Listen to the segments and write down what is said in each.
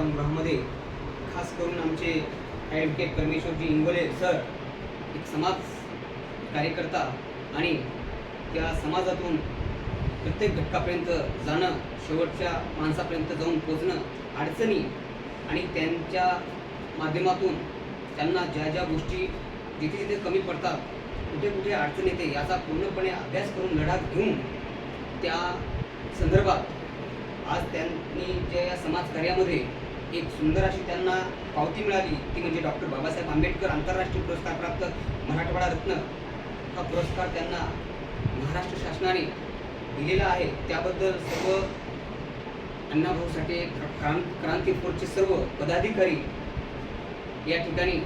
समारंभामध्ये खास करून आमचे ॲडव्होकेट परमेश्वरजी इंगोले सर एक समाज कार्यकर्ता आणि त्या समाजातून प्रत्येक घटकापर्यंत जाणं, शेवटच्या माणसापर्यंत जाऊन पोचणं, अडचणी आणि त्यांच्या माध्यमातून त्यांना ज्या ज्या गोष्टी जिथे जिथे कमी पडतात, कुठे कुठे अडचण येते याचा पूर्णपणे अभ्यास करून लढा घेऊन त्या संदर्भात आज त्यांनी ज्या या समाजकार्यामध्ये एक सुंदर अशी त्यांना पावती मिळाली ती म्हणजे डॉक्टर बाबासाहेब आंबेडकर आंतरराष्ट्रीय पुरस्कार प्राप्त मराठवाडा रत्न हा पुरस्कार त्यांना महाराष्ट्र शासनाने दिलेला आहे। त्याबद्दल सर्व अण्णाभाऊ साठे क्रांती फोर्सचे सर्व पदाधिकारी या ठिकाणी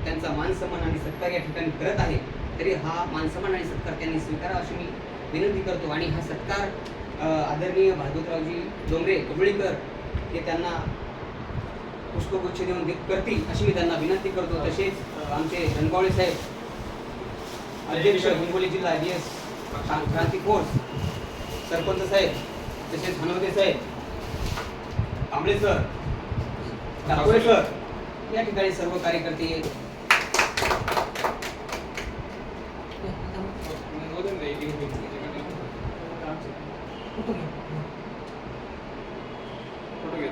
त्यांचा मानसन्मान आणि सत्कार या ठिकाणी करत आहे। तरी हा मानसन्मान आणि सत्कार त्यांनी स्वीकारावा अशी मी विनंती करतो आणि हा सत्कार आदरणीय भागवतरावजी डोंगरे कबळीकर हे त्यांना पुष्पगुच्छ देऊन करतील अशी मी त्यांना विनंती करतो। तसेच आमचे रणगावळे साहेब अध्यक्ष हिंगोली जिल्हा DS क्रांती फोर्स सरपंच साहेब, तसेच हनवते साहेब, कांबळे सर, दाखोळे सर या ठिकाणी सर्व कार्यकर्ते फोटो घे।